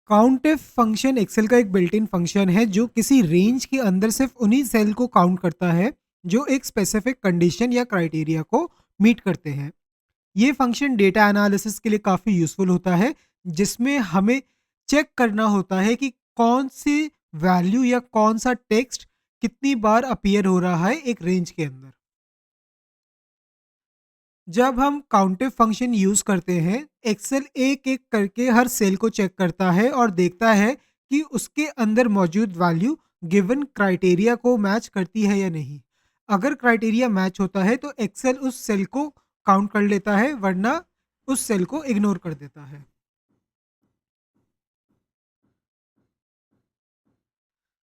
काउंटिफ function Excel का एक built in function है जो किसी रेंज के अंदर सिर्फ उन्हीं सेल को काउंट करता है जो एक स्पेसिफिक कंडीशन या क्राइटेरिया को मीट करते हैं। ये फंक्शन डेटा एनालिसिस के लिए काफ़ी यूज़फुल होता है, जिसमें हमें चेक करना होता है कि कौन सी वैल्यू या कौन सा टेक्स्ट कितनी बार अपीयर हो रहा है एक रेंज के अंदर। जब हम काउंटिव फंक्शन यूज़ करते हैं, एक्सेल एक-एक करके हर सेल को चेक करता है और देखता है कि उसके अंदर मौजूद वैल्यू गिवन क्राइटेरिया को मैच करती है या नहीं। अगर क्राइटेरिया मैच होता है तो एक्सेल उस सेल को काउंट कर लेता है, वरना उस सेल को इग्नोर कर देता है।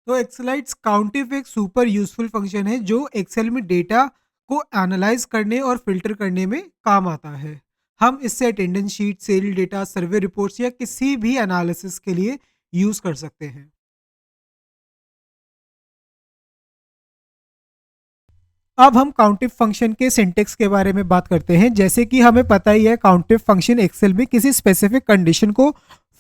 तो एक्सेलाइट्स काउंटिव एक सुपर यूज़फुल फंक्शन है जो एक्सेल में डेटा को एनालाइज करने और फ़िल्टर करने में काम आता है। हम इससे अटेंडेंस शीट, सेल डेटा, सर्वे रिपोर्ट्स या किसी भी एनालिसिस के लिए यूज़ कर सकते हैं। अब हम काउंटिव फंक्शन के सिंटेक्स के बारे में बात करते हैं। जैसे कि हमें पता ही है, काउंटिव फंक्शन एक्सेल में किसी स्पेसिफिक कंडीशन को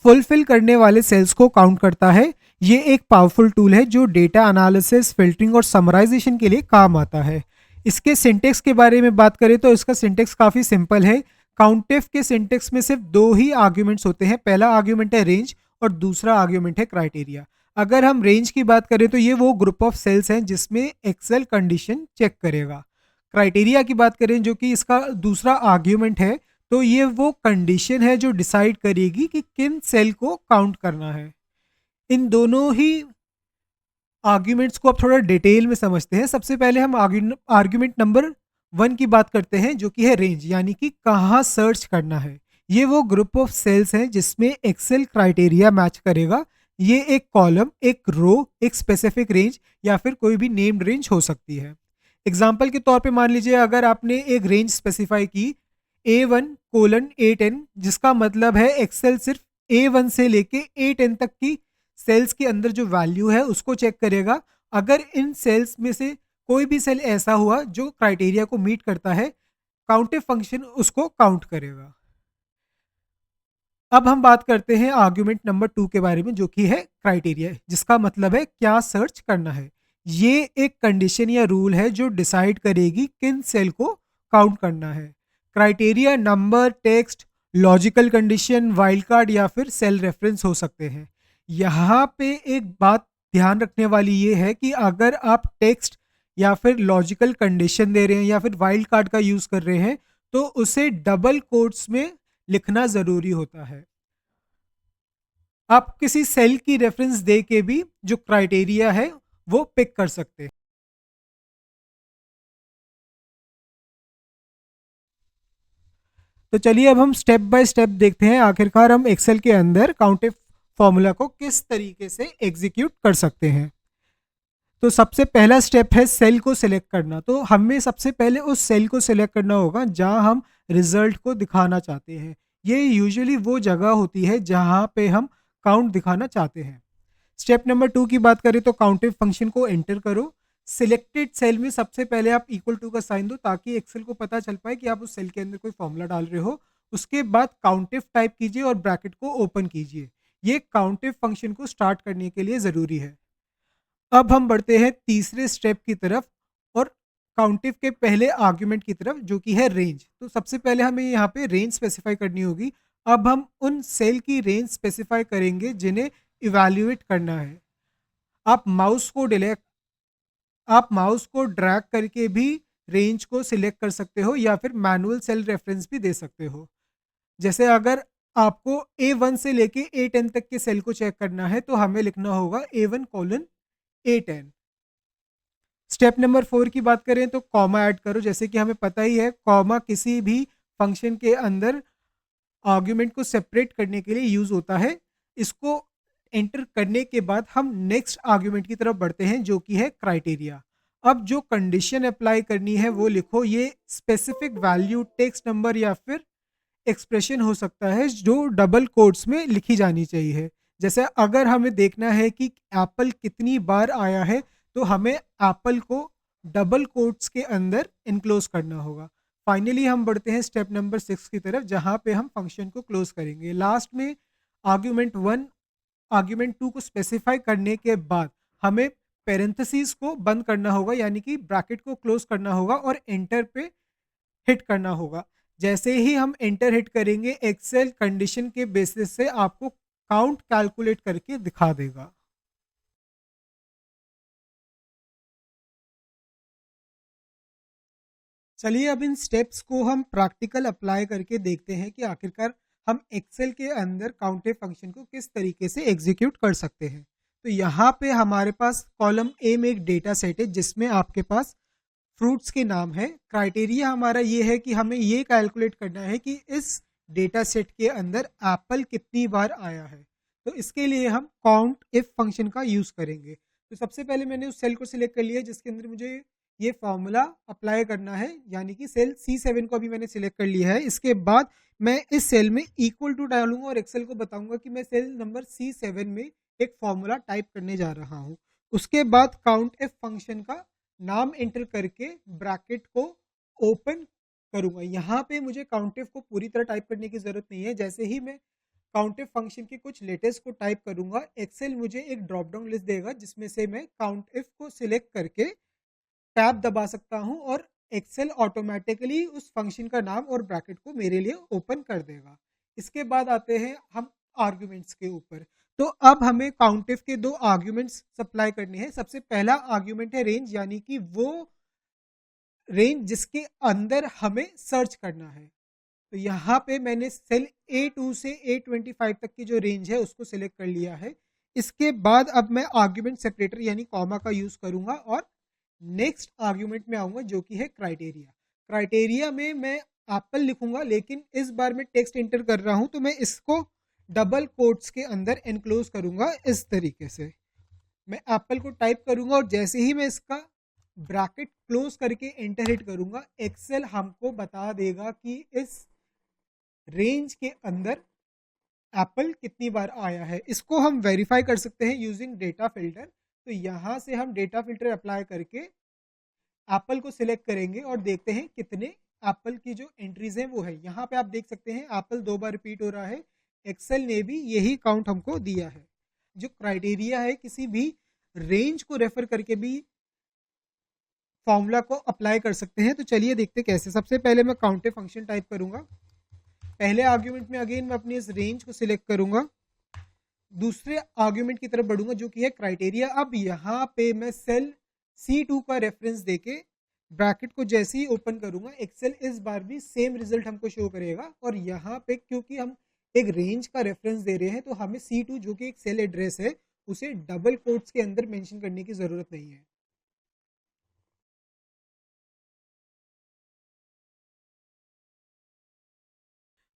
फुलफिल करने वाले सेल्स को काउंट करता है। ये एक पावरफुल टूल है जो डेटा एनालिसिस, फिल्टरिंग और समराइजेशन के लिए काम आता है। इसके सिंटेक्स के बारे में बात करें तो इसका सिंटेक्स काफ़ी सिंपल है। काउंटिव के सिंटेक्स में सिर्फ दो ही आर्ग्यूमेंट्स होते हैं। पहला आर्ग्यूमेंट है रेंज और दूसरा आर्ग्यूमेंट है क्राइटेरिया। अगर हम रेंज की बात करें तो ये वो ग्रुप ऑफ सेल्स हैं जिसमें एक्सेल कंडीशन चेक करेगा। क्राइटेरिया की बात करें जो कि इसका दूसरा आर्ग्यूमेंट है, तो ये वो कंडीशन है जो डिसाइड करेगी कि किन सेल को काउंट करना है। इन दोनों ही आर्ग्यूमेंट्स को अब थोड़ा डिटेल में समझते हैं। सबसे पहले हम आर्ग्यूमेंट नंबर 1 की बात करते हैं, जो कि है रेंज, यानी कि कहाँ सर्च करना है। ये वो ग्रुप ऑफ सेल्स हैं जिसमें एक्सेल क्राइटेरिया मैच करेगा। ये एक कॉलम, एक रो, एक स्पेसिफिक रेंज या फिर कोई भी नेम्ड रेंज हो सकती है। एग्जाम्पल के तौर पे मान लीजिए, अगर आपने एक रेंज स्पेसिफाई की A1:A10, जिसका मतलब है एक्सेल सिर्फ A1 से लेके A10 तक की सेल्स के अंदर जो वैल्यू है उसको चेक करेगा। अगर इन सेल्स में से कोई भी सेल ऐसा हुआ जो क्राइटेरिया को मीट करता है, काउंटिव फंक्शन उसको काउंट करेगा। अब हम बात करते हैं आर्ग्यूमेंट नंबर 2 के बारे में, जो कि है क्राइटेरिया, जिसका मतलब है क्या सर्च करना है। ये एक कंडीशन या रूल है जो डिसाइड करेगी किन सेल को काउंट करना है। Criteria number, text, logical condition, wild card या फिर सेल रेफरेंस हो सकते हैं। यहाँ पे एक बात ध्यान रखने वाली ये है कि अगर आप टेक्स्ट या फिर लॉजिकल कंडीशन दे रहे हैं या फिर वाइल्ड कार्ड का यूज़ कर रहे हैं, तो उसे डबल कोट्स में लिखना ज़रूरी होता है। आप किसी सेल की रेफरेंस दे के भी जो क्राइटेरिया है वो पिक कर सकते हैं। तो चलिए अब हम स्टेप बाय स्टेप देखते हैं, आखिरकार हम एक्सेल के अंदर काउंटिव फॉर्मूला को किस तरीके से एग्जीक्यूट कर सकते हैं। तो सबसे पहला स्टेप है सेल को सिलेक्ट करना। तो हमें सबसे पहले उस सेल को सिलेक्ट करना होगा जहां हम रिजल्ट को दिखाना चाहते हैं। ये यूजुअली वो जगह होती है जहां पे हम काउंट दिखाना चाहते हैं। स्टेप नंबर 2 की बात करें तो काउंटिव फंक्शन को एंटर करो। सिलेक्टेड सेल में सबसे पहले आप इक्वल टू का साइन दो, ताकि एक्सेल को पता चल पाए कि आप उस सेल के अंदर कोई फॉर्मूला डाल रहे हो। उसके बाद काउंटिव टाइप कीजिए और ब्रैकेट को ओपन कीजिए। ये काउंटिव फंक्शन को स्टार्ट करने के लिए ज़रूरी है। अब हम बढ़ते हैं तीसरे स्टेप की तरफ और काउंटिव के पहले आर्ग्यूमेंट की तरफ, जो कि है रेंज। तो सबसे पहले हमें यहाँ पे रेंज स्पेसिफाई करनी होगी। अब हम उन सेल की रेंज स्पेसिफाई करेंगे जिन्हें इवैल्यूएट करना है। आप माउस को डिलेक्ट आप माउस को ड्रैग करके भी रेंज को सिलेक्ट कर सकते हो या फिर मैनुअल सेल रेफरेंस भी दे सकते हो। जैसे अगर आपको A1 से लेके A10 तक के सेल को चेक करना है तो हमें लिखना होगा A1:A10। स्टेप नंबर 4 की बात करें तो कॉमा ऐड करो। जैसे कि हमें पता ही है, कॉमा किसी भी फंक्शन के अंदर आर्ग्यूमेंट को सेपरेट करने के लिए यूज़ होता है। इसको एंटर करने के बाद हम नेक्स्ट आर्ग्यूमेंट की तरफ बढ़ते हैं, जो कि है क्राइटेरिया। अब जो कंडीशन अप्लाई करनी है वो लिखो। ये स्पेसिफिक वैल्यू, टेक्स्ट नंबर या फिर एक्सप्रेशन हो सकता है जो डबल कोट्स में लिखी जानी चाहिए। जैसे अगर हमें देखना है कि एप्पल कितनी बार आया है, तो हमें एप्पल को डबल कोट्स के अंदर इनक्लोज करना होगा। फाइनली हम बढ़ते हैं स्टेप नंबर 6 की तरफ, जहां पे हम फंक्शन को क्लोज करेंगे। लास्ट में आर्ग्यूमेंट 1 आर्ग्यूमेंट 2 को स्पेसिफाई करने के बाद हमें पेरेंथेसिस को बंद करना होगा, यानी कि ब्रैकेट को क्लोज करना होगा और एंटर पे हिट करना होगा। जैसे ही हम एंटर हिट करेंगे, एक्सेल कंडीशन के बेसिस से आपको काउंट कैलकुलेट करके दिखा देगा। चलिए अब इन स्टेप्स को हम प्रैक्टिकल अप्लाई करके देखते हैं कि आखिरकार हम एक्सेल के अंदर काउंटिव फंक्शन को किस तरीके से एग्जीक्यूट कर सकते हैं। तो यहाँ पे हमारे पास कॉलम ए में एक डेटा सेट है जिसमें आपके पास फ्रूट्स के नाम है। क्राइटेरिया हमारा ये है कि हमें ये कैलकुलेट करना है कि इस डेटा सेट के अंदर एप्पल कितनी बार आया है। तो इसके लिए हम काउंट इफ फंक्शन का यूज करेंगे। तो सबसे पहले मैंने उस सेल को सिलेक्ट कर लिया जिसके अंदर मुझे ये फॉर्मूला अप्लाई करना है, यानी कि सेल C7 को अभी मैंने सिलेक्ट कर लिया है। इसके बाद मैं इस सेल में इक्वल टू डालूंगा और एक्सेल को बताऊंगा कि मैं सेल नंबर C7 में एक फॉर्मूला टाइप करने जा रहा हूँ। उसके बाद काउंट इफ फंक्शन का नाम एंटर करके ब्रैकेट को ओपन करूंगा। यहाँ पे मुझे काउंटिव को पूरी तरह टाइप करने की जरूरत नहीं है। जैसे ही मैं काउंटिव फंक्शन के कुछ लेटर्स को टाइप करूंगा, एक्सेल मुझे एक ड्रॉप डाउन लिस्ट देगा जिसमें से मैं काउंटिव को सिलेक्ट करके टैब दबा सकता हूं और एक्सेल ऑटोमेटिकली उस फंक्शन का नाम और ब्रैकेट को मेरे लिए ओपन कर देगा। इसके बाद आते हैं हम आर्ग्यूमेंट्स के ऊपर। तो अब हमें काउंटिव के दो आर्ग्यूमेंट्स सप्लाई करने हैं। सबसे पहला आर्ग्यूमेंट है रेंज, यानी कि वो रेंज जिसके अंदर हमें सर्च करना है। तो यहाँ पे मैंने सेल A2 से A25 तक की जो रेंज है उसको सिलेक्ट कर लिया है। इसके बाद अब मैं आर्ग्यूमेंट सेपरेटर यानी कॉमा का यूज करूंगा और नेक्स्ट आर्ग्यूमेंट में आऊंगा जो कि है क्राइटेरिया। क्राइटेरिया में मैं एप्पल लिखूंगा, लेकिन इस बार मैं टेक्स्ट इंटर कर रहा हूं तो मैं इसको डबल कोट्स के अंदर एनक्लोज करूंगा। इस तरीके से मैं एप्पल को टाइप करूंगा और जैसे ही मैं इसका ब्रैकेट क्लोज करके एंटर हिट करूंगा, एक्सेल हमको बता देगा कि इस रेंज के अंदर एप्पल कितनी बार आया है। इसको हम वेरीफाई कर सकते हैं यूजिंग डेटा फिल्टर। तो यहाँ से हम डेटा फिल्टर अप्लाई करके एप्पल को सिलेक्ट करेंगे और देखते हैं कितने एप्पल की जो एंट्रीज हैं वो है। यहाँ पे आप देख सकते हैं एप्पल 2 बार रिपीट हो रहा है। एक्सेल ने भी यही काउंट हमको दिया है। जो क्राइटेरिया है किसी भी रेंज को रेफर करके भी फॉर्मूला को अप्लाई कर सकते हैं। तो चलिए देखते कैसे। सबसे पहले मैं काउंटिव फंक्शन टाइप करूंगा। पहले आर्ग्यूमेंट में अगेन मैं अपनी इस रेंज को सिलेक्ट करूंगा। दूसरे आर्ग्यूमेंट की तरफ बढ़ूंगा जो कि है क्राइटेरिया। अब यहाँ पे मैं सेल C2 का रेफरेंस देके ब्रैकेट को जैसे ही ओपन करूंगा, एक्सेल इस बार भी सेम रिजल्ट हमको शो करेगा। और यहाँ पे क्योंकि हम एक रेंज का रेफरेंस दे रहे हैं तो हमें C2 जो कि एक सेल एड्रेस है उसे डबल कोट्स के अंदर मेंशन करने की जरूरत नहीं है।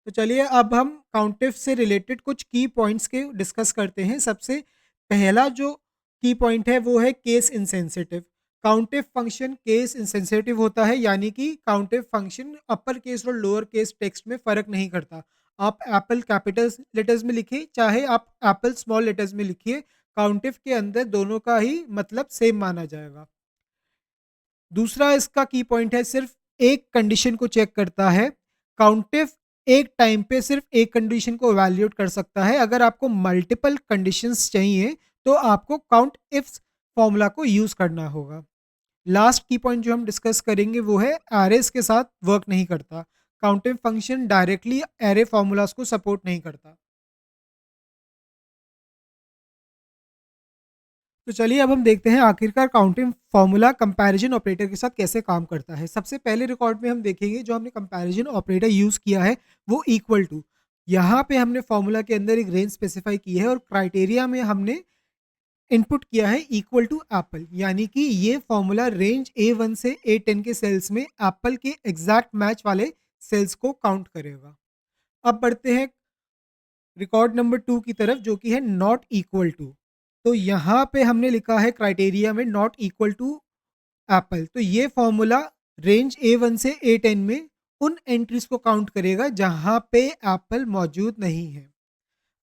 तो चलिए अब हम काउंटिव से रिलेटेड कुछ की पॉइंट्स के डिस्कस करते हैं। सबसे पहला जो की पॉइंट है वो है case insensitive. Countif function case insensitive होता है, यानी कि काउंटिव फंक्शन अपर केस और लोअर केस टेक्स्ट में फ़र्क नहीं करता। आप एप्पल कैपिटल लेटर्स में लिखिए चाहे आप एप्पल स्मॉल लेटर्स में लिखिए, काउंटिव के अंदर दोनों का ही मतलब सेम माना जाएगा। दूसरा इसका की पॉइंट है सिर्फ एक कंडीशन को चेक करता है। काउंटिव एक टाइम पे सिर्फ एक कंडीशन को इवैल्यूएट कर सकता है। अगर आपको मल्टीपल कंडीशंस चाहिए तो आपको काउंट इफ फॉर्मूला को यूज करना होगा। लास्ट की पॉइंट जो हम डिस्कस करेंगे वो है एरेस के साथ वर्क नहीं करता। काउंटिव फंक्शन डायरेक्टली एरे फॉर्मूलाज को सपोर्ट नहीं करता। तो चलिए अब हम देखते हैं आखिरकार काउंटिंग फॉर्मूला कंपैरिजन ऑपरेटर के साथ कैसे काम करता है। सबसे पहले रिकॉर्ड में हम देखेंगे जो हमने कंपैरिजन ऑपरेटर यूज किया है वो इक्वल टू। यहाँ पे हमने फॉर्मूला के अंदर एक रेंज स्पेसिफाई की है और क्राइटेरिया में हमने इनपुट किया है इक्वल टू एप्पल, यानी कि ये फॉर्मूला रेंज A1 से A10 के सेल्स में एप्पल के एग्जैक्ट मैच वाले सेल्स को काउंट करेगा। अब बढ़ते हैं रिकॉर्ड नंबर 2 की तरफ जो कि है नॉट इक्वल टू। तो यहाँ पे हमने लिखा है क्राइटेरिया में नॉट इक्वल टू एप्पल। तो ये फॉर्मूला रेंज A1 से A10 में उन एंट्रीज को काउंट करेगा जहाँ पे एप्पल मौजूद नहीं है।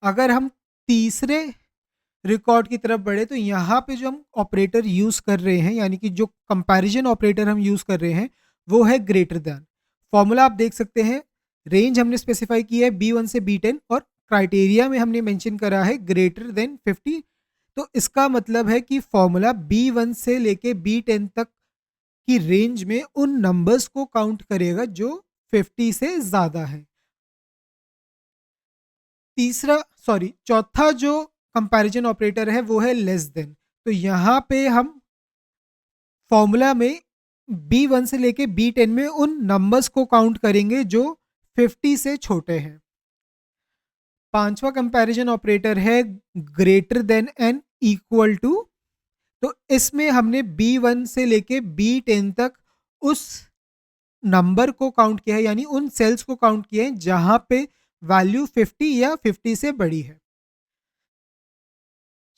अगर हम तीसरे रिकॉर्ड की तरफ बढ़े तो यहाँ पे जो हम ऑपरेटर यूज कर रहे हैं, यानी कि जो कंपैरिजन ऑपरेटर हम यूज कर रहे हैं वो है ग्रेटर दैन। फॉर्मूला आप देख सकते हैं, रेंज हमने स्पेसिफाई की है B1 से B10 और क्राइटेरिया में हमने मेंशन करा है ग्रेटर देन 50, तो इसका मतलब है कि फॉर्मूला B1 से लेके B10 तक की रेंज में उन नंबर्स को काउंट करेगा जो 50 से ज़्यादा है। चौथा जो कंपैरिजन ऑपरेटर है वो है लेस देन। तो यहाँ पे हम फॉर्मूला में B1 से लेके B10 में उन नंबर्स को काउंट करेंगे जो 50 से छोटे हैं। पांचवा कंपैरिजन ऑपरेटर है greater than and equal to. तो इसमें हमने B1 से लेके B10 तक उस नंबर को काउंट किया है, यानी उन सेल्स को काउंट किया है जहां पे वैल्यू 50 या 50 से बड़ी है।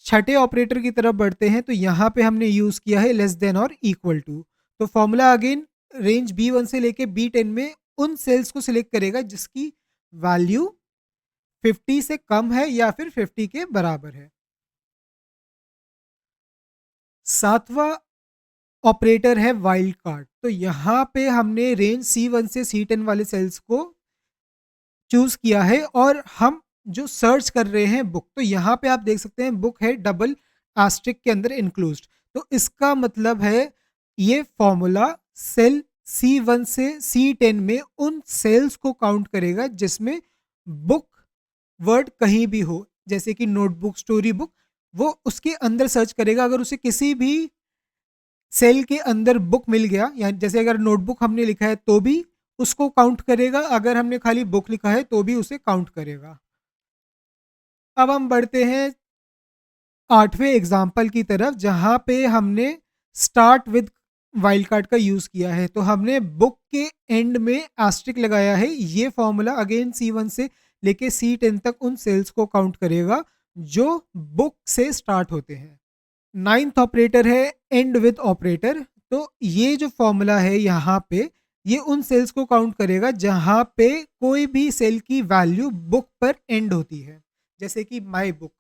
छठे ऑपरेटर की तरफ बढ़ते हैं, तो यहाँ पे हमने यूज किया है लेस देन और इक्वल टू। तो फॉर्मूला अगेन रेंज B1 से लेके B10 में उन सेल्स को सिलेक्ट करेगा जिसकी वैल्यू 50 से कम है या फिर 50 के बराबर है। सातवां ऑपरेटर है वाइल्ड कार्ड। तो यहाँ पे हमने रेंज C1 से C10 वाले सेल्स को चूज किया है और हम जो सर्च कर रहे हैं बुक, तो यहाँ पे आप देख सकते हैं बुक है डबल आस्ट्रिक के अंदर इंक्लूज्ड। तो इसका मतलब है ये फॉर्मूला सेल C1 से C10 में उन सेल्स को काउंट करेगा जिसमें बुक वर्ड कहीं भी हो, जैसे कि नोटबुक, स्टोरी बुक, वो उसके अंदर सर्च करेगा। अगर उसे किसी भी सेल के अंदर बुक मिल गया, या जैसे अगर नोटबुक हमने लिखा है तो भी उसको काउंट करेगा, अगर हमने खाली बुक लिखा है तो भी उसे काउंट करेगा। अब हम बढ़ते हैं आठवें एग्जाम्पल की तरफ, जहां पे हमने स्टार्ट विद वाइल्ड कार्ड का यूज किया है। तो हमने बुक के एंड में एस्ट्रिक लगाया है। ये फॉर्मूला अगेन C1 से लेके C10 तक उन सेल्स को काउंट करेगा जो बुक से स्टार्ट होते हैं। नाइन्थ ऑपरेटर है एंड विद ऑपरेटर। तो ये जो फॉर्मूला है यहाँ पे, ये उन सेल्स को काउंट करेगा जहां पे कोई भी सेल की वैल्यू बुक पर एंड होती है, जैसे कि माई बुक,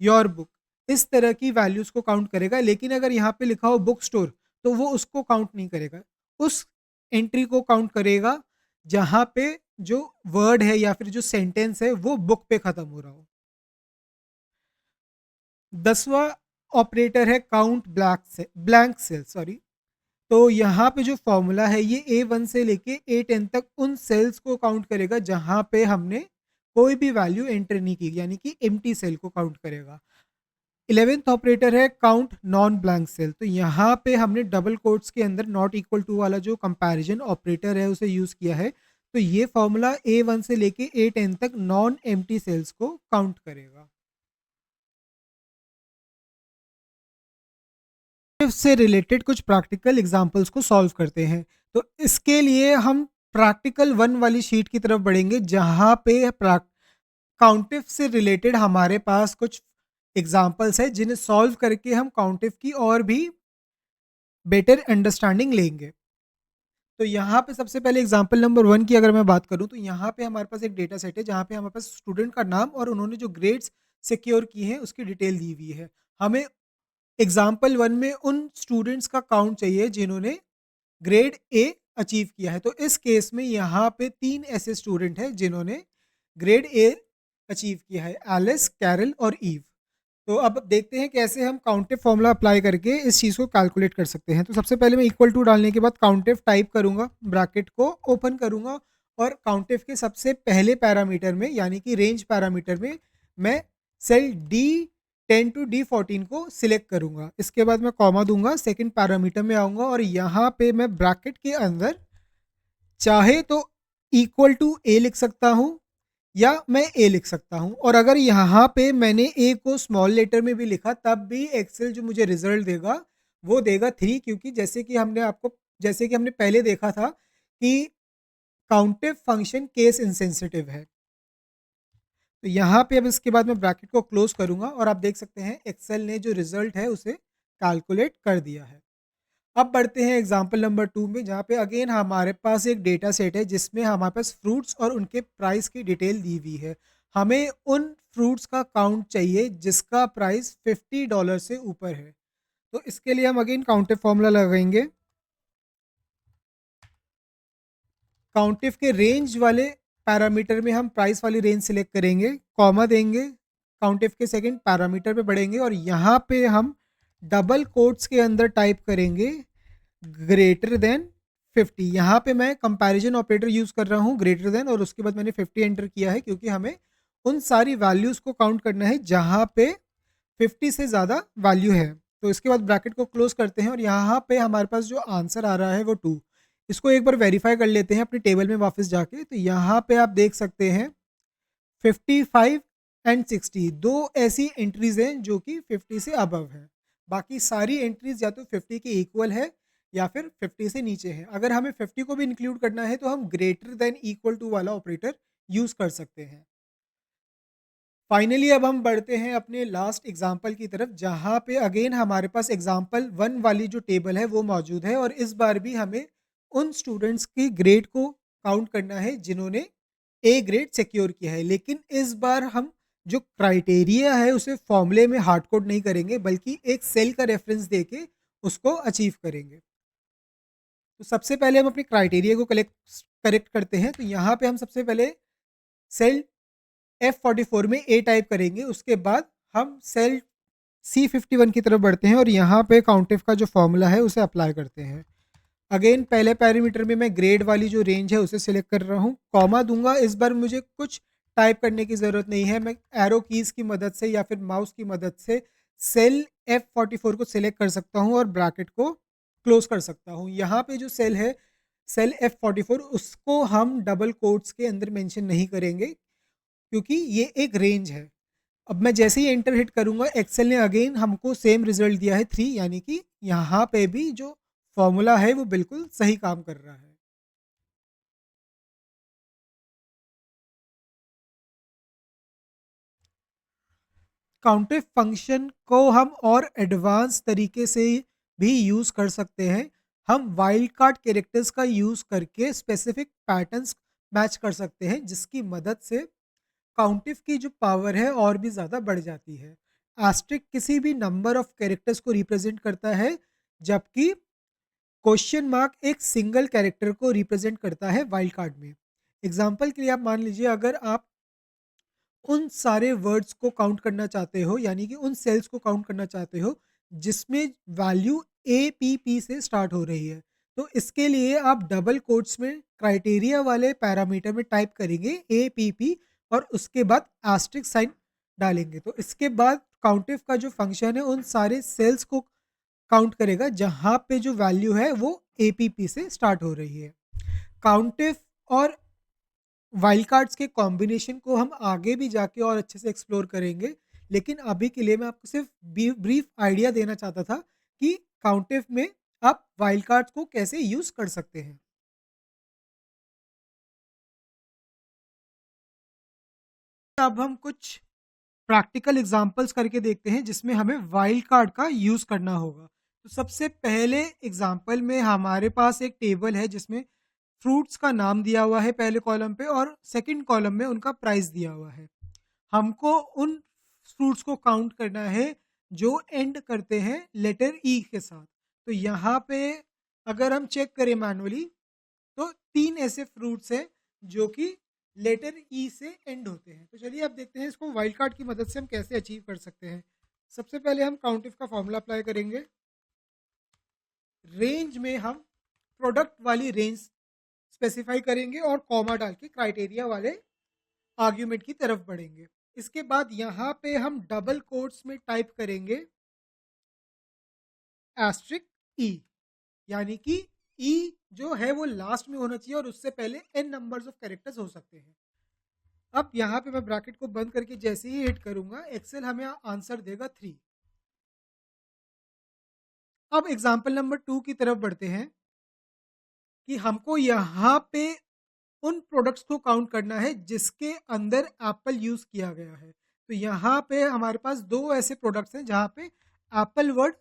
योर बुक, इस तरह की वैल्यूज को काउंट करेगा। लेकिन अगर यहाँ पे लिखा हो बुक स्टोर, तो वो उसको काउंट नहीं करेगा, उस एंट्री को काउंट करेगा जहां पे जो वर्ड है या फिर जो सेंटेंस है वो बुक पे खत्म हो रहा हो। 10वां ऑपरेटर है काउंट ब्लैंक सेल, सॉरी। तो यहाँ पे जो फॉर्मूला है ये A1 से लेके A10 तक उन सेल्स को काउंट करेगा जहां पे हमने कोई भी वैल्यू एंटर नहीं की, यानी कि एम्प्टी सेल को काउंट करेगा। 11th ऑपरेटर है काउंट नॉन ब्लैंक सेल। तो यहाँ पे हमने डबल कोट्स के अंदर नॉट इक्वल टू वाला जो कंपैरिजन ऑपरेटर है उसे यूज किया है। तो ये फॉर्मूला A1 से लेके A10 तक नॉन एम्प्टी सेल्स को काउंट करेगा। से रिलेटेड कुछ प्रैक्टिकल एग्जांपल्स को सॉल्व करते हैं। तो इसके लिए हम प्रैक्टिकल 1 वाली शीट की तरफ बढ़ेंगे, जहां पे काउंटिव से रिलेटेड हमारे पास कुछ एग्जांपल्स है जिन्हें सॉल्व करके हम काउंटिव की और भी बेटर अंडरस्टैंडिंग लेंगे। तो यहाँ पे सबसे पहले एग्जांपल नंबर 1 की अगर मैं बात करूँ, तो यहाँ पे हमारे पास एक डेटा सेट है जहाँ पे हमारे पास स्टूडेंट का नाम और उन्होंने जो ग्रेड्स सिक्योर किए हैं उसकी डिटेल दी हुई है। हमें एग्जाम्पल 1 में उन स्टूडेंट्स का काउंट चाहिए जिन्होंने ग्रेड ए अचीव किया है। तो इस केस में यहाँ पे 3 ऐसे स्टूडेंट हैं जिन्होंने ग्रेड ए अचीव किया है, एलिस, कैरल और ईव। तो अब देखते हैं कैसे हम काउंटिव फॉर्मूला अप्लाई करके इस चीज़ को कैलकुलेट कर सकते हैं। तो सबसे पहले मैं इक्वल टू डालने के बाद काउंटिव टाइप करूंगा, ब्रैकेट को ओपन करूंगा और काउंटिव के सबसे पहले पैरामीटर में यानी कि रेंज पैरामीटर में मैं सेल D10 टू D14 को सिलेक्ट करूंगा। इसके बाद मैं कॉमा दूंगा, सेकंड पैरामीटर में आऊंगा और यहाँ पे मैं ब्रैकेट के अंदर चाहे तो इक्वल टू ए लिख सकता हूँ या मैं ए लिख सकता हूँ। और अगर यहाँ पे मैंने ए को स्मॉल लेटर में भी लिखा तब भी एक्सेल जो मुझे रिजल्ट देगा वो देगा 3, क्योंकि जैसे कि हमने पहले देखा था कि काउंटिव फंक्शन केस इंसेंसिटिव है। तो यहाँ पे अब इसके बाद मैं ब्रैकेट को क्लोज करूंगा और आप देख सकते हैं एक्सेल ने जो रिजल्ट है उसे कैलकुलेट कर दिया है। अब बढ़ते हैं एग्जाम्पल नंबर 2 में, जहाँ पे अगेन हमारे पास एक डेटा सेट है जिसमें हमारे पास फ्रूट्स और उनके प्राइस की डिटेल दी हुई है। हमें उन फ्रूट्स का काउंट चाहिए जिसका प्राइस $50 से ऊपर है। तो इसके लिए हम अगेन काउंटिव फॉर्मूला लगाएंगे। काउंटिव के रेंज वाले पैरामीटर में हम प्राइस वाली रेंज सिलेक्ट करेंगे, कॉमा देंगे, काउंटिफ के सेकंड पैरामीटर पे बढ़ेंगे और यहाँ पे हम डबल कोट्स के अंदर टाइप करेंगे ग्रेटर देन 50। यहाँ पे मैं कंपैरिजन ऑपरेटर यूज़ कर रहा हूँ ग्रेटर देन, और उसके बाद मैंने 50 एंटर किया है क्योंकि हमें उन सारी वैल्यूज़ को काउंट करना है जहाँ पे 50 से ज़्यादा वैल्यू है। तो इसके बाद ब्रैकेट को क्लोज करते हैं और यहाँ पे हमारे पास जो आंसर आ रहा है वो 2। इसको एक बार वेरीफाई कर लेते हैं अपनी टेबल में वापस जाके। तो यहाँ पे आप देख सकते हैं 55 एंड 60 दो ऐसी एंट्रीज हैं जो कि 50 से अबव है। बाकी सारी एंट्रीज या तो 50 के इक्वल है या फिर 50 से नीचे है। अगर हमें 50 को भी इंक्लूड करना है तो हम ग्रेटर देन इक्वल टू वाला ऑपरेटर यूज कर सकते हैं। फाइनली अब हम बढ़ते हैं अपने लास्ट एग्जाम्पल की तरफ, जहाँ पे अगेन हमारे पास एग्जाम्पल 1 वाली जो टेबल है वो मौजूद है और इस बार भी हमें उन स्टूडेंट्स की ग्रेड को काउंट करना है जिन्होंने ए ग्रेड सिक्योर किया है। लेकिन इस बार हम जो क्राइटेरिया है उसे फॉर्मूले में हार्ड कोड नहीं करेंगे बल्कि एक सेल का रेफरेंस देके उसको अचीव करेंगे। तो सबसे पहले हम अपने क्राइटेरिया को करेक्ट करते हैं। तो यहाँ पे हम सबसे पहले सेल F44 में ए टाइप करेंगे, उसके बाद हम सेल C51 की तरफ बढ़ते हैं और यहाँ पे काउंटिफ का जो फॉर्मूला है उसे अप्लाई करते हैं। अगेन पहले पैरामीटर में मैं ग्रेड वाली जो रेंज है उसे सिलेक्ट कर रहा हूँ, कॉमा दूंगा। इस बार मुझे कुछ टाइप करने की ज़रूरत नहीं है, मैं एरो कीज़ की मदद से या फिर माउस की मदद से सेल F44 को सिलेक्ट कर सकता हूँ और ब्रैकेट को क्लोज कर सकता हूँ। यहाँ पे जो सेल है सेल F44 उसको हम डबल कोट्स के अंदर मेंशन नहीं करेंगे क्योंकि ये एक रेंज है। अब मैं जैसे ही एंटर हिट करूंगा एक्सेल ने अगेन हमको सेम रिजल्ट दिया है 3, यानी कि यहाँ पे भी जो फॉर्मूला है वो बिल्कुल सही काम कर रहा है। काउंटिफ फंक्शन को हम और एडवांस तरीके से भी यूज़ कर सकते हैं। हम वाइल्ड कार्ड कैरेक्टर्स का यूज़ करके स्पेसिफिक पैटर्न्स मैच कर सकते हैं जिसकी मदद से काउंटिफ की जो पावर है और भी ज़्यादा बढ़ जाती है। एस्ट्रिक किसी भी नंबर ऑफ कैरेक्टर्स को रिप्रेजेंट करता है जबकि क्वेश्चन मार्क एक सिंगल कैरेक्टर को रिप्रेजेंट करता है वाइल्ड कार्ड में। एग्जाम्पल के लिए आप मान लीजिए अगर आप उन सारे वर्ड्स को काउंट करना चाहते हो, यानी कि उन सेल्स को काउंट करना चाहते हो जिसमें वैल्यू APP से स्टार्ट हो रही है, तो इसके लिए आप डबल कोट्स में क्राइटेरिया वाले पैरामीटर में टाइप करेंगे APP और उसके बाद एस्ट्रिक साइन डालेंगे। तो इसके बाद काउंटिफ का जो फंक्शन है उन सारे सेल्स को काउंट करेगा जहाँ पे जो वैल्यू है वो APP से स्टार्ट हो रही है। काउंटिफ और वाइल्ड कार्ड्स के कॉम्बिनेशन को हम आगे भी जाके और अच्छे से एक्सप्लोर करेंगे, लेकिन अभी के लिए मैं आपको सिर्फ ब्रीफ आइडिया देना चाहता था कि काउंटिफ में आप वाइल्ड कार्ड्स को कैसे यूज कर सकते हैं। अब हम कुछ प्रैक्टिकल एग्जांपल्स करके देखते हैं जिसमें हमें वाइल्ड कार्ड का यूज करना होगा। तो सबसे पहले एग्जांपल में हमारे पास एक टेबल है जिसमें फ्रूट्स का नाम दिया हुआ है पहले कॉलम पे और सेकंड कॉलम में उनका प्राइस दिया हुआ है। हमको उन फ्रूट्स को काउंट करना है जो एंड करते हैं लेटर ई के साथ। तो यहाँ पे अगर हम चेक करें मैनुअली तो 3 ऐसे फ्रूट्स हैं जो कि लेटर ई से एंड होते हैं। तो चलिए अब देखते हैं इसको वाइल्ड कार्ड की मदद से हम कैसे अचीव कर सकते हैं। सबसे पहले हम काउंटिफ का फॉर्मूला अप्लाई करेंगे। रेंज में हम प्रोडक्ट वाली रेंज स्पेसिफाई करेंगे और कॉमा डाल के क्राइटेरिया वाले आर्ग्यूमेंट की तरफ बढ़ेंगे। इसके बाद यहाँ पे हम डबल कोट्स में टाइप करेंगे एस्ट्रिक ई, यानी कि ई जो है वो लास्ट में होना चाहिए और उससे पहले n नंबर्स ऑफ कैरेक्टर्स हो सकते हैं। अब यहाँ पे मैं ब्रैकेट को बंद करके जैसे ही हिट करूंगा एक्सेल हमें आंसर देगा 3। अब एग्जाम्पल नंबर 2 की तरफ बढ़ते हैं कि हमको यहाँ पे उन प्रोडक्ट्स को काउंट करना है जिसके अंदर एप्पल यूज किया गया है। तो यहाँ पे हमारे पास 2 ऐसे प्रोडक्ट्स हैं जहाँ पे एप्पल वर्ड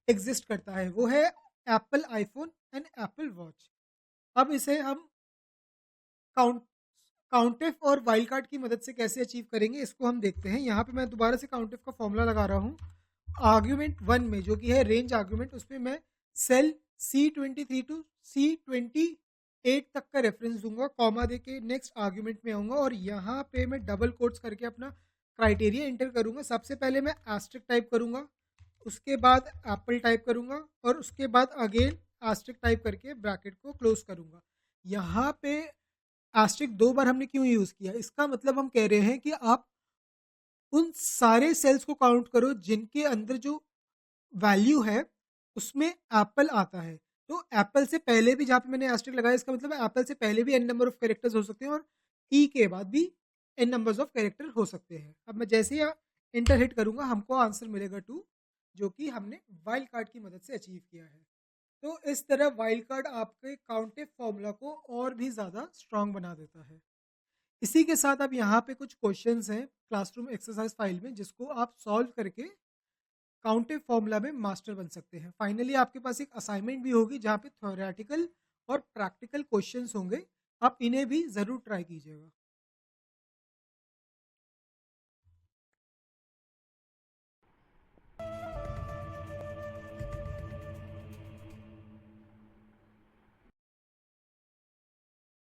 एग्जिस्ट करता है, वो है Apple iPhone and Apple watch. अब इसे हम काउंटिफ और वाइल्ड कार्ड की मदद से कैसे अचीव करेंगे इसको हम देखते हैं। यहाँ पे मैं दोबारा से काउंटिफ का फॉर्मूला लगा रहा हूँ। आर्ग्यूमेंट 1 में जो कि है रेंज आर्ग्यूमेंट, उसमें मैं सेल C23 टू C20 8 तक का रेफरेंस दूंगा, कॉमा देके नेक्स्ट आर्ग्यूमेंट में आऊंगा और यहाँ पे मैं डबल कोट्स करके अपना क्राइटेरिया इंटर करूंगा। सबसे पहले मैं एस्ट्रिक टाइप करूंगा, उसके बाद एप्पल टाइप करूंगा और उसके बाद अगेन एस्ट्रिक टाइप करके ब्रैकेट को क्लोज करूंगा। यहाँ पे एस्ट्रिक 2 बार हमने क्यों यूज किया, इसका मतलब हम कह रहे हैं कि आप उन सारे सेल्स को काउंट करो जिनके अंदर जो वैल्यू है उसमें एप्पल आता है। तो एप्पल से पहले भी जहाँ पे मैंने एस्ट्रिक लगाया, इसका मतलब है एप्पल से पहले भी एन नंबर ऑफ कैरेक्टर्स हो सकते हैं और ई के बाद भी एन नंबर्स ऑफ कैरेक्टर हो सकते हैं। अब मैं जैसे ही इंटर हिट करूंगा हमको आंसर मिलेगा 2, जो कि हमने वाइल्ड कार्ड की मदद से अचीव किया है। तो इस तरह वाइल्ड कार्ड आपके काउंटिव फॉर्मूला को और भी ज़्यादा स्ट्रांग बना देता है। इसी के साथ अब यहाँ पे कुछ क्वेश्चंस हैं क्लासरूम एक्सरसाइज फाइल में जिसको आप सॉल्व करके काउंटिव फॉर्मूला में मास्टर बन सकते हैं। फाइनली आपके पास एक असाइनमेंट भी होगी जहाँ पे थ्योरेटिकल और प्रैक्टिकल क्वेश्चंस होंगे, आप इन्हें भी ज़रूर ट्राई कीजिएगा।